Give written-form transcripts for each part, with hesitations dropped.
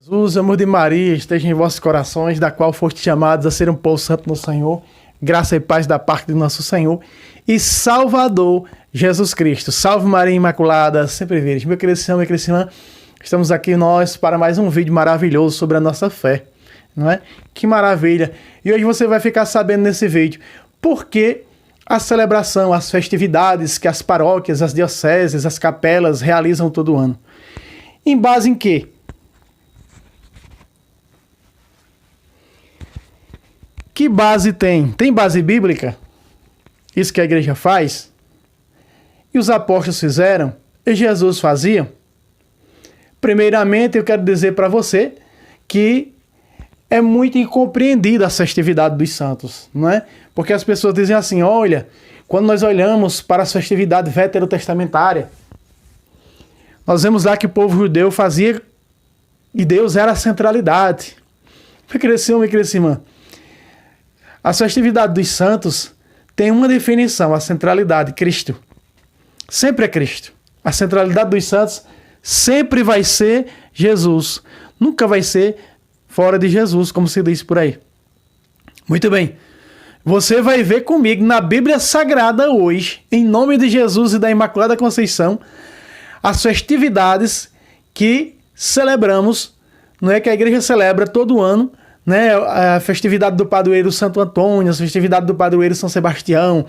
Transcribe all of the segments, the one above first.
Jesus, amor de Maria, esteja em vossos corações, da qual foste chamados a ser um povo santo no Senhor, graça e paz da parte do nosso Senhor e Salvador Jesus Cristo. Salve Maria Imaculada, sempre virgem. Meu querido irmão, minha querida irmã, estamos aqui nós para mais um vídeo maravilhoso sobre a nossa fé, não é? Que maravilha! E hoje você vai ficar sabendo nesse vídeo por que a celebração, as festividades que as paróquias, as dioceses, as capelas realizam todo ano. Em base em quê? Que base tem? Tem base bíblica? Isso que a igreja faz? E os apóstolos fizeram? E Jesus fazia? Primeiramente, eu quero dizer para você que é muito incompreendida a festividade dos santos, não é? Porque as pessoas dizem assim, olha, quando nós olhamos para as festividades veterotestamentárias, nós vemos lá que o povo judeu fazia e Deus era a centralidade. Meu querido irmão, minha querida irmã, a festividade dos santos tem uma definição, a centralidade, Cristo. Sempre é Cristo. A centralidade dos santos sempre vai ser Jesus. Nunca vai ser fora de Jesus, como se diz por aí. Muito bem. Você vai ver comigo na Bíblia Sagrada hoje, em nome de Jesus e da Imaculada Conceição, as festividades que celebramos, não é que a igreja celebra todo ano, né? A festividade do padroeiro Santo Antônio, a festividade do padroeiro São Sebastião,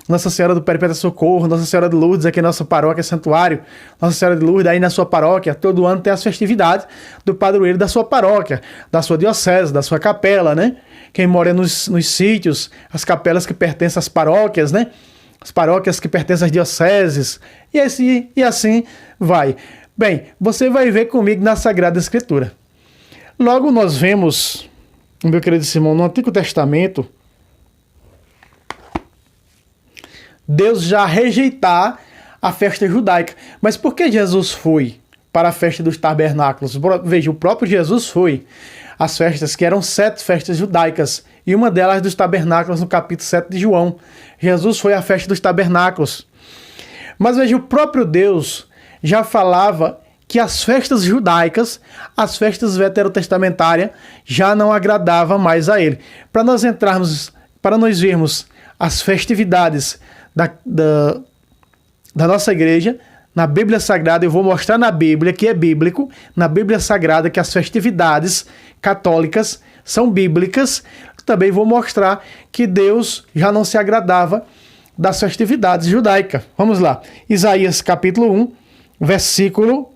Nossa Senhora do Perpétuo Socorro, Nossa Senhora de Lourdes, aqui na nossa paróquia, Santuário, Nossa Senhora de Lourdes, aí na sua paróquia, todo ano tem as festividades do padroeiro da sua paróquia, da sua diocese, da sua capela, né? Quem mora nos sítios, as capelas que pertencem às paróquias, né? As paróquias que pertencem às dioceses, e assim vai. Bem, você vai ver comigo na Sagrada Escritura. Logo nós vemos, meu querido Simão, no Antigo Testamento, Deus já rejeitar a festa judaica. Mas por que Jesus foi para a festa dos tabernáculos? Veja, o próprio Jesus foi às festas, que eram 7 festas judaicas, e uma delas dos tabernáculos no capítulo 7 de João. Jesus foi à festa dos tabernáculos. Mas veja, o próprio Deus já falava que as festas judaicas, as festas veterotestamentárias, já não agradavam mais a ele. Para nós vermos as festividades da nossa igreja, na Bíblia Sagrada, eu vou mostrar na Bíblia, que é bíblico, na Bíblia Sagrada, que as festividades católicas são bíblicas. Também vou mostrar que Deus já não se agradava das festividades judaicas. Vamos lá. Isaías capítulo 1, versículo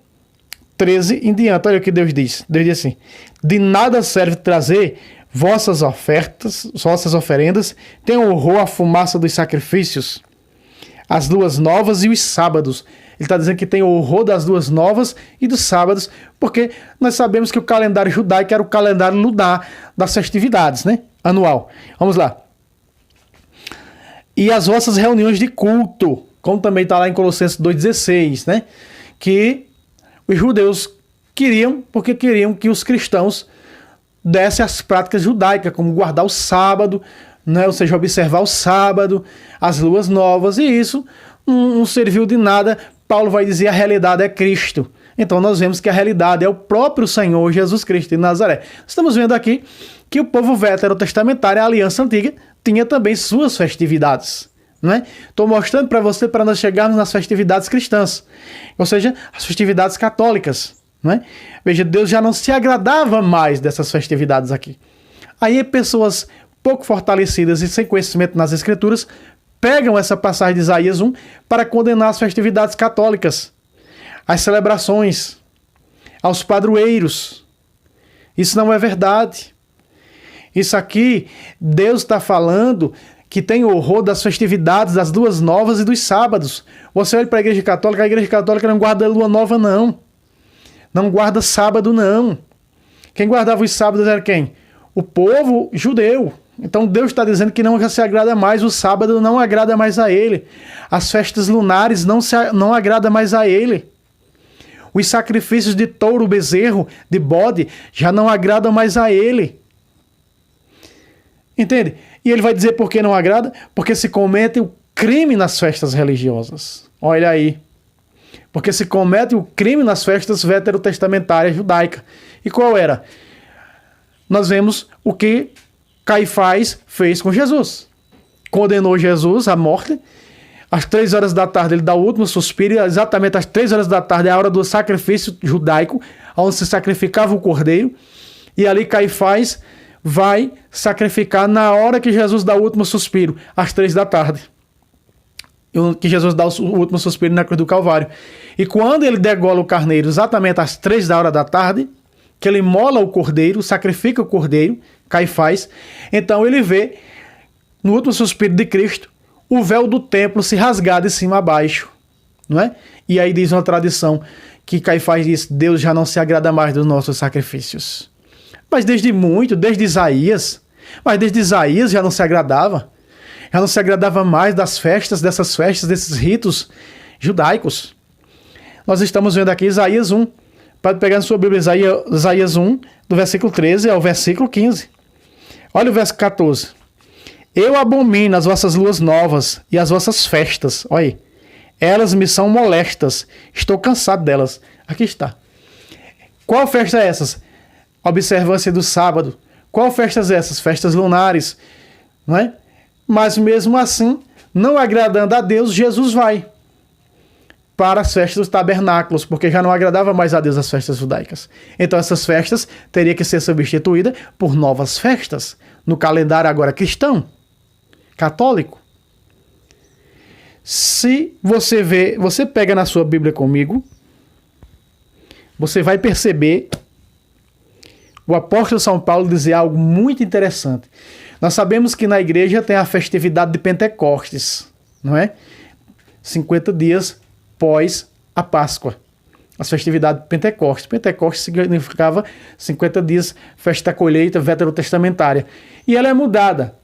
13 em diante. Olha o que Deus diz. Deus diz assim: de nada serve trazer vossas ofertas, vossas oferendas, tem horror a fumaça dos sacrifícios, as luas novas e os sábados. Ele está dizendo que tem horror das luas novas e dos sábados, porque nós sabemos que o calendário judaico era o calendário lunar das festividades, né? Anual. Vamos lá. E as vossas reuniões de culto, como também está lá em Colossenses 2,16, né? Que os judeus queriam, porque queriam que os cristãos dessem as práticas judaicas, como guardar o sábado, né? Ou seja, observar o sábado, as luas novas, e isso não serviu de nada. Paulo vai dizer a realidade é Cristo. Então nós vemos que a realidade é o próprio Senhor Jesus Cristo de Nazaré. Estamos vendo aqui que o povo veterotestamentário, a Aliança Antiga, tinha também suas festividades. Estou mostrando para você para nós chegarmos nas festividades cristãs, ou seja, as festividades católicas. Veja, Deus já não se agradava mais dessas festividades aqui. Aí pessoas pouco fortalecidas e sem conhecimento nas Escrituras pegam essa passagem de Isaías 1 para condenar as festividades católicas, as celebrações, aos padroeiros. Isso não é verdade. Isso aqui, Deus está falando que tem horror das festividades, das luas novas e dos sábados. Você olha para a Igreja Católica não guarda lua nova, não. Não guarda sábado, não. Quem guardava os sábados era quem? O povo judeu. Então Deus está dizendo que não se agrada mais, o sábado não agrada mais a ele. As festas lunares não agrada mais a ele. Os sacrifícios de touro, bezerro, de bode, já não agradam mais a ele. Entende? E ele vai dizer por que não agrada? Porque se comete o crime nas festas religiosas. Olha aí. Porque se comete o crime nas festas veterotestamentárias judaicas. E qual era? Nós vemos o que Caifás fez com Jesus. Condenou Jesus à morte. Às 3 horas da tarde ele dá o último suspiro. E exatamente às 3 horas da tarde é a hora do sacrifício judaico, onde se sacrificava o cordeiro. E ali Caifás vai sacrificar na hora que Jesus dá o último suspiro, às 3 da tarde. Que Jesus dá o último suspiro na cruz do Calvário. E quando ele degola o carneiro exatamente às 3 da hora da tarde, que ele mola o cordeiro, sacrifica o cordeiro, Caifás, então ele vê, no último suspiro de Cristo, o véu do templo se rasgar de cima a baixo, não é? E aí diz uma tradição que Caifás diz: Deus já não se agrada mais dos nossos sacrifícios. Mas desde Isaías já não se agradava. Já não se agradava mais das festas, desses ritos judaicos. Nós estamos vendo aqui Isaías 1. Pode pegar na sua Bíblia Isaías 1, do versículo 13 ao versículo 15. Olha o verso 14. Eu abomino as vossas luas novas e as vossas festas. Olha aí. Elas me são molestas. Estou cansado delas. Aqui está. Qual festa é essas? Observância do sábado. Qual festas é essas? Festas lunares. Não é? Mas mesmo assim, não agradando a Deus, Jesus vai para as festas dos tabernáculos, porque já não agradava mais a Deus as festas judaicas. Então essas festas teriam que ser substituídas por novas festas, no calendário agora cristão, católico. Se você pega na sua Bíblia comigo, você vai perceber o apóstolo São Paulo dizer algo muito interessante. Nós sabemos que na igreja tem a festividade de Pentecostes, não é? 50 dias pós a Páscoa. As festividades de Pentecostes. Pentecostes significava 50 dias, festa da colheita veterotestamentária. E ela é mudada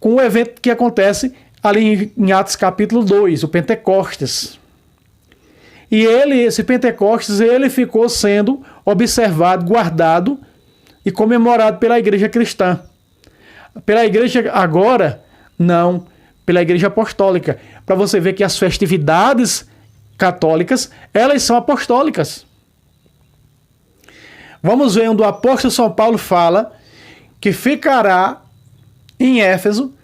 com o evento que acontece ali em Atos capítulo 2, o Pentecostes. E esse Pentecostes, ele ficou sendo observado, guardado e comemorado pela igreja cristã. Pela igreja agora, não. Pela igreja apostólica. Para você ver que as festividades católicas, elas são apostólicas. Vamos ver onde o apóstolo São Paulo fala que ficará em Éfeso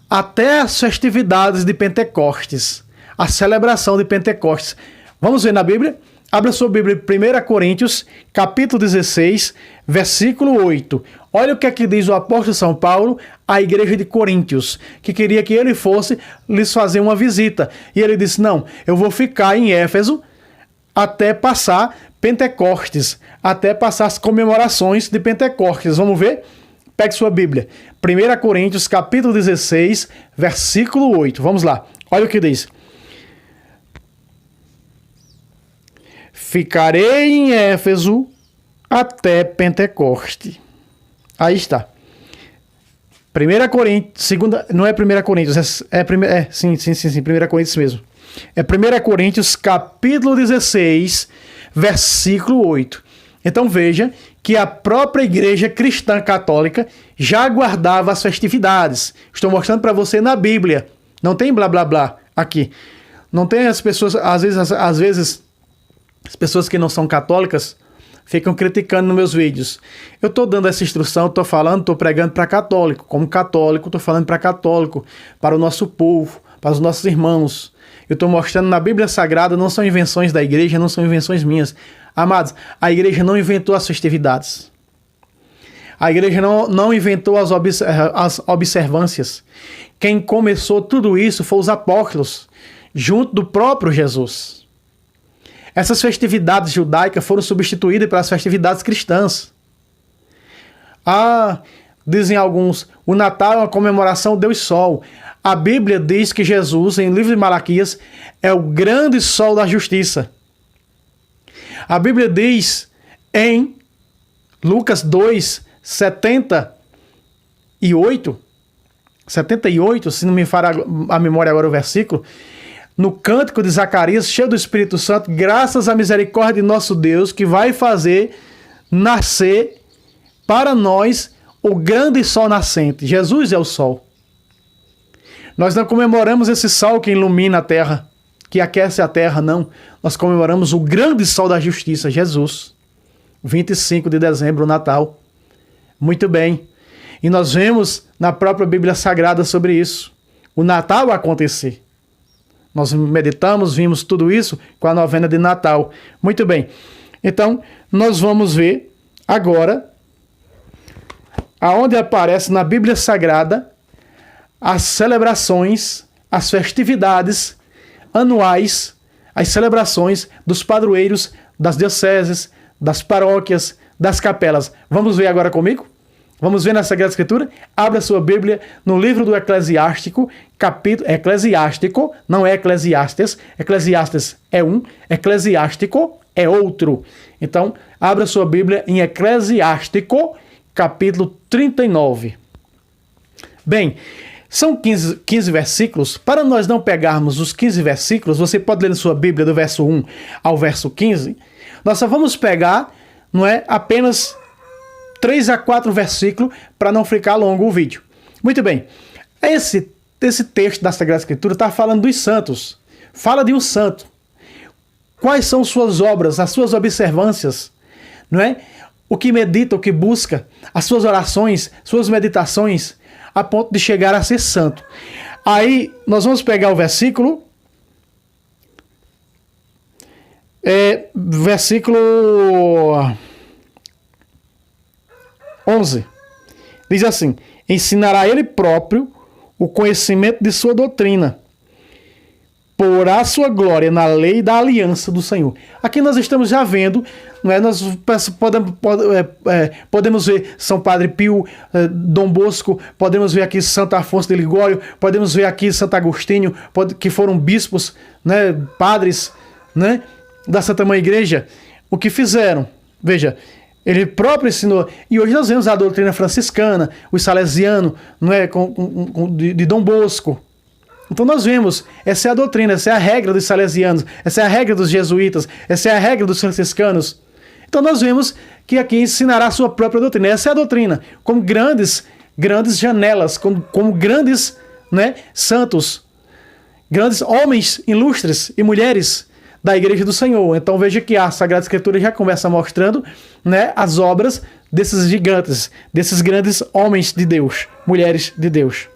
até as festividades de Pentecostes. A celebração de Pentecostes. Vamos ver na Bíblia? Abra sua Bíblia em 1 Coríntios, capítulo 16, versículo 8. Olha o que é que diz o apóstolo São Paulo à igreja de Coríntios, que queria que ele fosse lhes fazer uma visita. E ele disse: não, eu vou ficar em Éfeso até passar Pentecostes, até passar as comemorações de Pentecostes. Vamos ver? Pegue sua Bíblia. 1 Coríntios, capítulo 16, versículo 8. Vamos lá. Olha o que diz. Ficarei em Éfeso até Pentecoste. Aí está. 1 Coríntios, não é 1 Coríntios, sim, 1 Coríntios mesmo. É 1 Coríntios, capítulo 16, versículo 8. Então veja que a própria igreja cristã católica já guardava as festividades. Estou mostrando para você na Bíblia. Não tem blá blá blá aqui. Não tem as pessoas, às vezes as pessoas que não são católicas ficam criticando nos meus vídeos. Eu estou dando essa instrução, estou falando, estou pregando para católico. Como católico, estou falando para católico, para o nosso povo, para os nossos irmãos. Eu estou mostrando na Bíblia Sagrada, não são invenções da igreja, não são invenções minhas. Amados, a igreja não inventou as festividades. A igreja não inventou as observâncias. Quem começou tudo isso foram os apóstolos, junto do próprio Jesus. Essas festividades judaicas foram substituídas pelas festividades cristãs. Dizem alguns, o Natal é uma comemoração do Deus Sol. A Bíblia diz que Jesus, em livro de Malaquias, é o grande sol da justiça. A Bíblia diz em Lucas 2, 78, se não me falha a memória agora o versículo, no cântico de Zacarias, cheio do Espírito Santo, graças à misericórdia de nosso Deus, que vai fazer nascer para nós o grande sol nascente. Jesus é o sol. Nós não comemoramos esse sol que ilumina a terra, que aquece a terra, não. Nós comemoramos o grande sol da justiça, Jesus. 25 de dezembro, o Natal. Muito bem. E nós vemos na própria Bíblia Sagrada sobre isso. O Natal acontecer. Nós meditamos, vimos tudo isso com a novena de Natal. Muito bem. Então, nós vamos ver agora aonde aparece na Bíblia Sagrada as celebrações, as festividades anuais, as celebrações dos padroeiros, das dioceses, das paróquias, das capelas. Vamos ver agora comigo? Vamos ver na Sagrada Escritura? Abra sua Bíblia no livro do Eclesiástico, capítulo... Eclesiástico, não é Eclesiastes. Eclesiastes é um, Eclesiástico é outro. Então, abra sua Bíblia em Eclesiástico, capítulo 39. Bem, são 15 versículos. Para nós não pegarmos os 15 versículos, você pode ler na sua Bíblia do verso 1 ao verso 15. Nós só vamos pegar, não é, apenas 3 a 4 versículos para não ficar longo o vídeo. Muito bem. Esse texto da Sagrada Escritura está falando dos santos. Fala de um santo. Quais são suas obras, as suas observâncias, não é? O que medita, o que busca, as suas orações, suas meditações, a ponto de chegar a ser santo. Aí nós vamos pegar o versículo, versículo 11. Diz assim: ensinará ele próprio o conhecimento de sua doutrina, porá sua glória na lei da aliança do Senhor. Aqui nós estamos já vendo, não é? Nós podemos ver São Padre Pio, Dom Bosco, podemos ver aqui Santo Afonso de Ligório, podemos ver aqui Santo Agostinho, que foram bispos, né, padres, né, da Santa Mãe Igreja. O que fizeram? Veja, ele próprio ensinou. E hoje nós vemos a doutrina franciscana, os salesianos, não é, de Dom Bosco. Então nós vemos, essa é a doutrina, essa é a regra dos salesianos, essa é a regra dos jesuítas, essa é a regra dos franciscanos. Então nós vemos que aqui ensinará a sua própria doutrina. Essa é a doutrina, como grandes janelas, como grandes, né, santos, grandes homens ilustres e mulheres da Igreja do Senhor. Então veja que a Sagrada Escritura já começa mostrando, né, as obras desses gigantes, desses grandes homens de Deus, mulheres de Deus.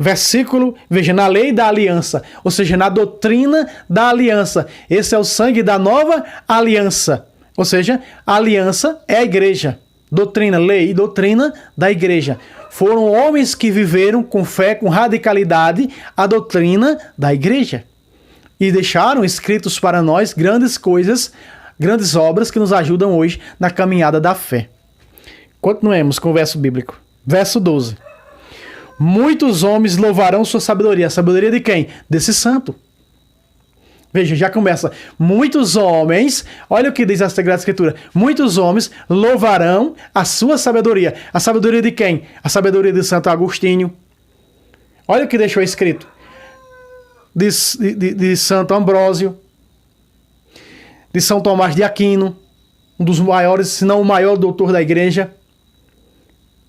Versículo, veja, na lei da aliança, ou seja, na doutrina da aliança. Esse é o sangue da nova aliança. Ou seja, a aliança é a igreja. Doutrina, lei e doutrina da igreja. Foram homens que viveram com fé, com radicalidade, a doutrina da igreja. E deixaram escritos para nós grandes coisas, grandes obras que nos ajudam hoje na caminhada da fé. Continuemos com o verso bíblico. Verso 12. Muitos homens louvarão sua sabedoria. A sabedoria de quem? Desse santo. Veja, já começa. Muitos homens, olha o que diz a Sagrada Escritura. Muitos homens louvarão a sua sabedoria. A sabedoria de quem? A sabedoria de Santo Agostinho. Olha o que deixou escrito. De Santo Ambrósio. De São Tomás de Aquino. Um dos maiores, se não o maior doutor da igreja.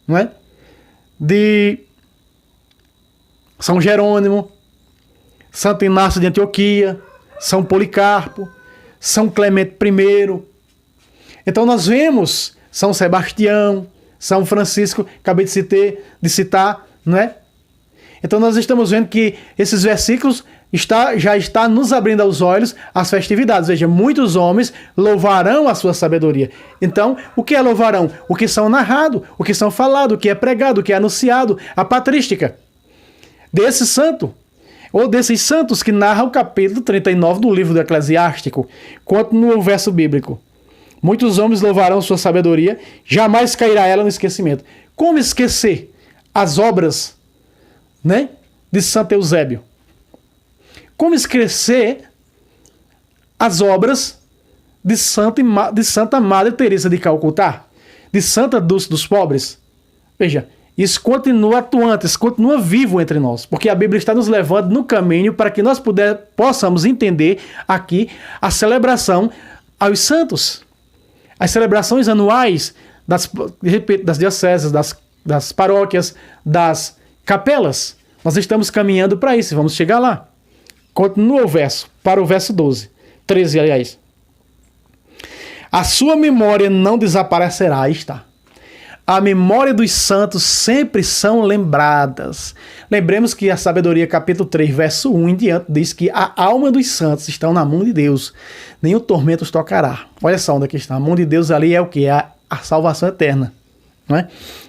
Não é? De São Jerônimo, Santo Inácio de Antioquia, São Policarpo, São Clemente I. Então nós vemos São Sebastião, São Francisco, acabei de citar, não é? Então nós estamos vendo que esses versículos já está nos abrindo aos olhos as festividades. Veja, muitos homens louvarão a sua sabedoria. Então, o que é louvarão? O que são narrado, o que são falado, o que é pregado, o que é anunciado, a patrística desse santo, ou desses santos que narra o capítulo 39 do livro do Eclesiástico. Continua o verso bíblico. Muitos homens louvarão sua sabedoria, jamais cairá ela no esquecimento. Como esquecer as obras, né, de Santo Eusébio? Como esquecer as obras de Santa Madre Teresa de Calcutá? De Santa Dulce dos Pobres? Veja, isso continua atuante, isso continua vivo entre nós, porque a Bíblia está nos levando no caminho para que nós possamos entender aqui a celebração aos santos, as celebrações anuais das dioceses, das paróquias, das capelas. Nós estamos caminhando para isso, vamos chegar lá. Continua o verso, para o verso 13, aliás. A sua memória não desaparecerá. Aí está. A memória dos santos sempre são lembradas. Lembremos que a Sabedoria, capítulo 3, verso 1 em diante, diz que a alma dos santos está na mão de Deus. Nenhum tormento os tocará. Olha só onde aqui está. A mão de Deus ali é o que? É a salvação eterna. Não é?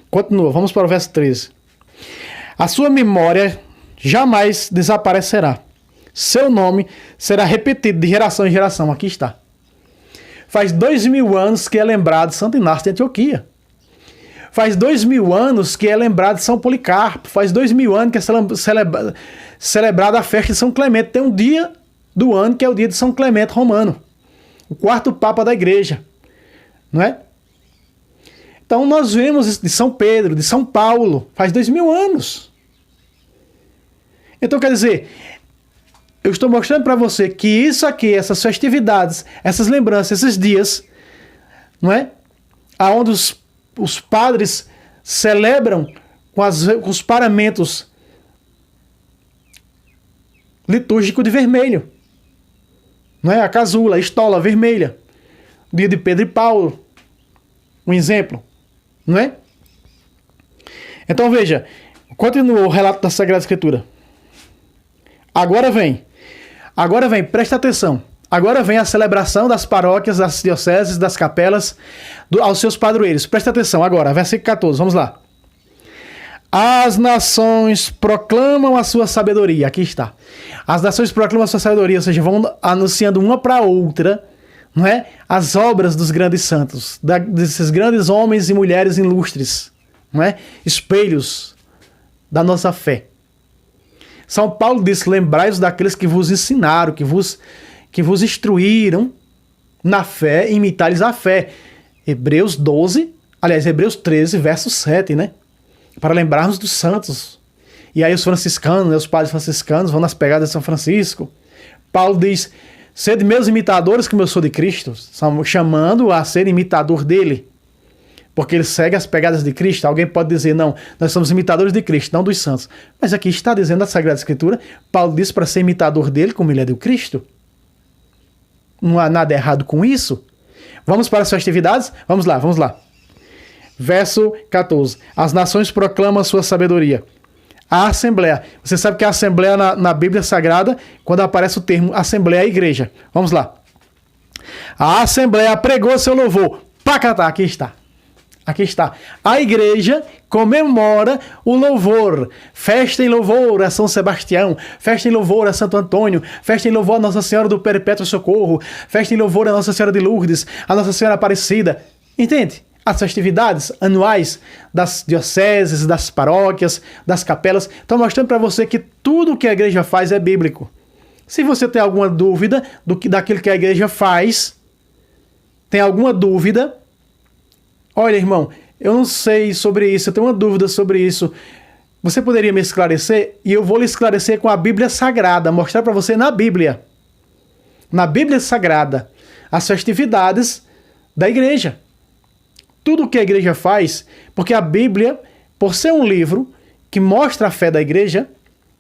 Continua, vamos para o verso 13. A sua memória jamais desaparecerá. Seu nome será repetido de geração em geração. Aqui está. Faz 2000 anos que é lembrado Santo Inácio de Antioquia. Faz 2000 anos que é lembrado São Policarpo. Faz 2000 anos que é celebrada a festa de São Clemente. Tem um dia do ano que é o dia de São Clemente Romano. O quarto Papa da Igreja. Não é? Então nós vemos isso de São Pedro, de São Paulo. Faz 2000 anos. Então quer dizer, eu estou mostrando para você que isso aqui, essas festividades, essas lembranças, esses dias, não é? Aonde os padres celebram com os paramentos litúrgicos de vermelho. Não é? A casula, a estola vermelha. Dia de Pedro e Paulo. Um exemplo. Não é? Então veja, continua o relato da Sagrada Escritura. Agora vem, presta atenção. Agora vem a celebração das paróquias, das dioceses, das capelas, aos seus padroeiros. Presta atenção agora, versículo 14, vamos lá. As nações proclamam a sua sabedoria. Aqui está. As nações proclamam a sua sabedoria, ou seja, vão anunciando uma para outra, não é? As obras dos grandes santos, desses grandes homens e mulheres ilustres, não é? Espelhos da nossa fé. São Paulo disse, lembrai-vos daqueles que vos ensinaram, que vos instruíram na fé, imitai-lhes a fé. Hebreus 13, verso 7, né? Para lembrarmos dos santos. E aí os franciscanos, os padres franciscanos vão nas pegadas de São Francisco. Paulo diz, sede meus imitadores como eu sou de Cristo, chamando a ser imitador dele. Porque ele segue as pegadas de Cristo. Alguém pode dizer, não, nós somos imitadores de Cristo, não dos santos. Mas aqui está dizendo a Sagrada Escritura, Paulo diz para ser imitador dele como ele é do Cristo. Não há nada errado com isso. Vamos para as festividades? Vamos lá. Verso 14. As nações proclamam a sua sabedoria. A Assembleia. Você sabe que a Assembleia na Bíblia Sagrada, quando aparece o termo Assembleia, é a igreja. Vamos lá. A Assembleia pregou seu louvor. Pacatá, aqui está. Aqui está. A igreja comemora o louvor. Festa em louvor a São Sebastião. Festa em louvor a Santo Antônio. Festa em louvor a Nossa Senhora do Perpétuo Socorro. Festa em louvor a Nossa Senhora de Lourdes. A Nossa Senhora Aparecida. Entende? As festividades anuais das dioceses, das paróquias, das capelas. Estão mostrando para você que tudo o que a igreja faz é bíblico. Se você tem alguma dúvida daquilo que a igreja faz, tem alguma dúvida... Olha, irmão, eu não sei sobre isso, eu tenho uma dúvida sobre isso. Você poderia me esclarecer? E eu vou lhe esclarecer com a Bíblia Sagrada, mostrar para você na Bíblia. Na Bíblia Sagrada, as festividades da igreja. Tudo o que a igreja faz, porque a Bíblia, por ser um livro que mostra a fé da igreja,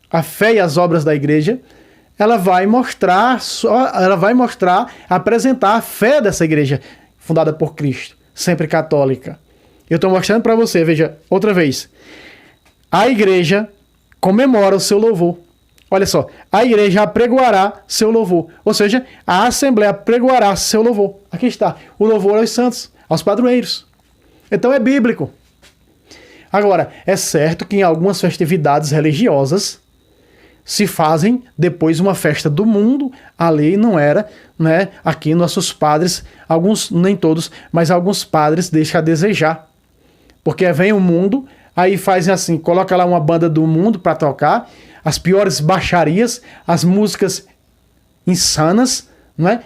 a fé e as obras da igreja, ela vai mostrar, apresentar a fé dessa igreja fundada por Cristo. Sempre católica. Eu estou mostrando para você, veja, outra vez. A igreja comemora o seu louvor. Olha só, a igreja apregoará seu louvor. Ou seja, a Assembleia apregoará seu louvor. Aqui está, o louvor aos santos, aos padroeiros. Então é bíblico. Agora, é certo que em algumas festividades religiosas se fazem depois uma festa do mundo. Ali não era, né? Aqui nossos padres, alguns, nem todos, mas alguns padres deixam a desejar. Porque vem o mundo, aí fazem assim, coloca lá uma banda do mundo para tocar, as piores baixarias, as músicas insanas, não é?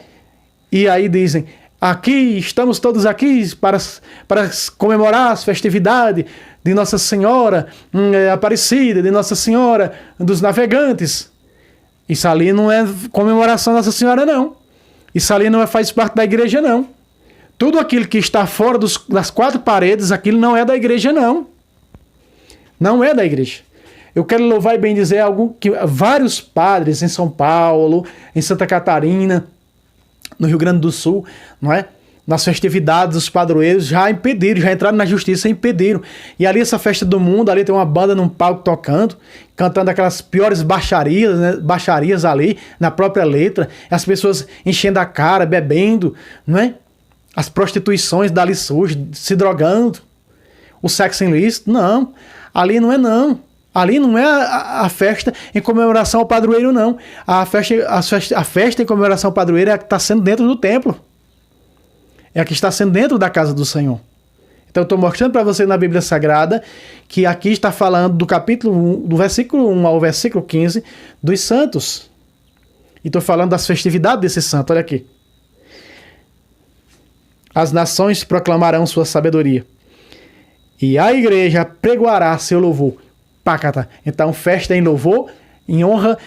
E aí dizem, aqui, estamos todos aqui para comemorar as festividades de Nossa Senhora Aparecida, de Nossa Senhora dos Navegantes. Isso ali não é comemoração da Nossa Senhora, não. Isso ali não faz parte da igreja, não. Tudo aquilo que está fora das quatro paredes, aquilo não é da igreja, não. Não é da igreja. Eu quero louvar e bendizer que vários padres em São Paulo, em Santa Catarina, no Rio Grande do Sul, não é? nas festividades dos padroeiros, já impediram, já entraram na justiça e impediram. E ali essa festa do mundo, ali tem uma banda num palco tocando, cantando aquelas piores baixarias, né? Baixarias ali, na própria letra, as pessoas enchendo a cara, bebendo, não é? As prostituições dali surge, se drogando, o sexo ilícito, não, ali não é não. Ali não é a festa em comemoração ao padroeiro, não. A festa em comemoração ao padroeiro é a que está sendo dentro do templo. É a que está sendo dentro da casa do Senhor. Então eu estou mostrando para você na Bíblia Sagrada que aqui está falando do capítulo 1, do versículo 1 ao versículo 15, dos santos. E estou falando das festividades desse santo, olha aqui. As nações proclamarão sua sabedoria, e a igreja pregoará seu louvor. Pácata. Então, festa em louvor, em honra,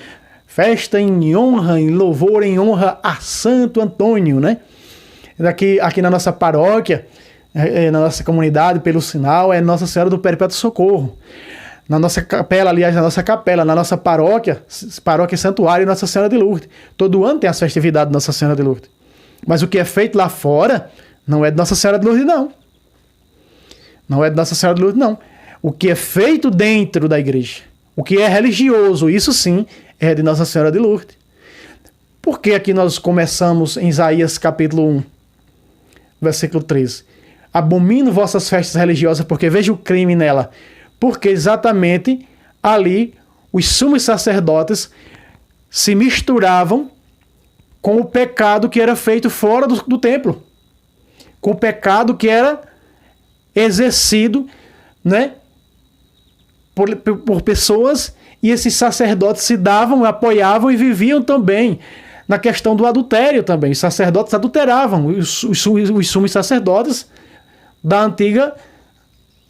festa em honra, em louvor, em honra a Santo Antônio, né? Aqui na nossa paróquia, na nossa comunidade, pelo sinal, é Nossa Senhora do Perpétuo Socorro. Na nossa capela, aliás, na nossa paróquia e santuário, Nossa Senhora de Lourdes. Todo ano tem as festividades de Nossa Senhora de Lourdes. Mas o que é feito lá fora não é de Nossa Senhora de Lourdes, não. Não é de Nossa Senhora de Lourdes, não. O que é feito dentro da igreja, o que é religioso, isso sim, é de Nossa Senhora de Lourdes. Por que aqui nós começamos em Isaías capítulo 1, versículo 13? Abomino vossas festas religiosas, porque vejo o crime nela. Porque exatamente ali os sumos sacerdotes se misturavam com o pecado que era feito fora do templo. Com o pecado que era exercido, né, por pessoas, e esses sacerdotes se davam, apoiavam e viviam também na questão do adultério também. Os sacerdotes adulteravam, os sumos sacerdotes da antiga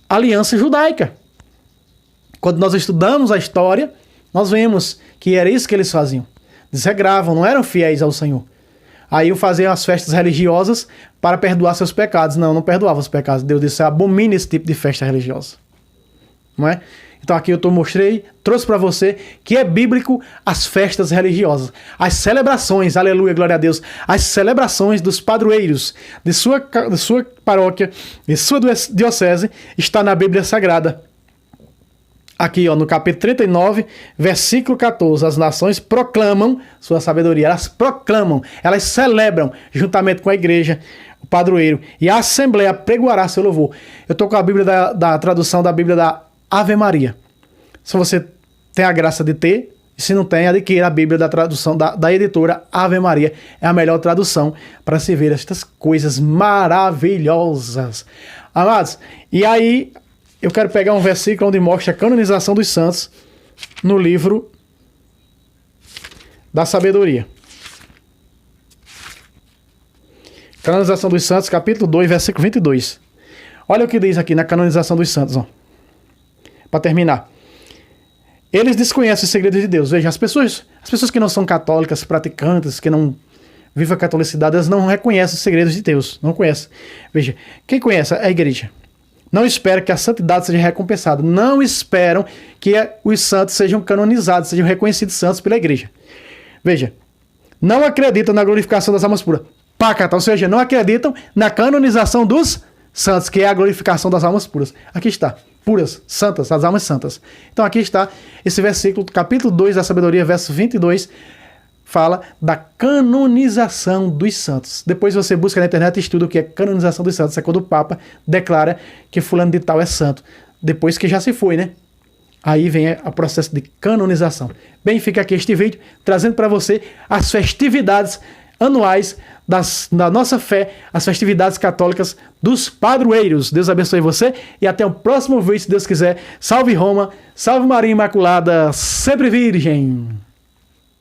aliança judaica. Quando nós estudamos a história, nós vemos que era isso que eles faziam. Desregravam, não eram fiéis ao Senhor. Aí faziam as festas religiosas para perdoar seus pecados. Não perdoava os pecados. Deus disse, abomina esse tipo de festa religiosa. Não é? Então aqui eu trouxe para você que é bíblico as festas religiosas. As celebrações, aleluia, glória a Deus. As celebrações dos padroeiros de sua paróquia, de sua diocese, está na Bíblia Sagrada. Aqui, no capítulo 39, versículo 14, as nações proclamam sua sabedoria, elas proclamam, elas celebram, juntamente com a igreja, o padroeiro, e a assembleia pregoará seu louvor. Eu estou com a Bíblia da tradução da Bíblia da Ave Maria. Se você tem a graça de ter, e se não tem, adquira a Bíblia da tradução da editora Ave Maria. É a melhor tradução para se ver estas coisas maravilhosas. Amados, e aí eu quero pegar um versículo onde mostra a canonização dos santos no livro da sabedoria. Canonização dos santos, capítulo 2, versículo 22. Olha o que diz aqui na canonização dos santos. Para terminar. Eles desconhecem os segredos de Deus. Veja, as pessoas que não são católicas, praticantes, que não vivem a catolicidade, elas não reconhecem os segredos de Deus. Não conhecem. Veja, quem conhece é a igreja. Não espera que a santidade seja recompensada. Não esperam que os santos sejam canonizados, sejam reconhecidos santos pela igreja. Veja, não acreditam na glorificação das almas puras. Pacata, ou seja, não acreditam na canonização dos santos, que é a glorificação das almas puras. Aqui está, puras, santas, as almas santas. Então aqui está esse versículo, capítulo 2 da sabedoria, verso 22, fala da canonização dos santos. Depois você busca na internet e estuda o que é canonização dos santos. É quando o Papa declara que fulano de tal é santo. Depois que já se foi, né? Aí vem o processo de canonização. Bem, fica aqui este vídeo trazendo para você as festividades anuais da nossa fé, as festividades católicas dos padroeiros. Deus abençoe você e até o próximo vídeo, se Deus quiser. Salve Roma, salve Maria Imaculada, sempre virgem!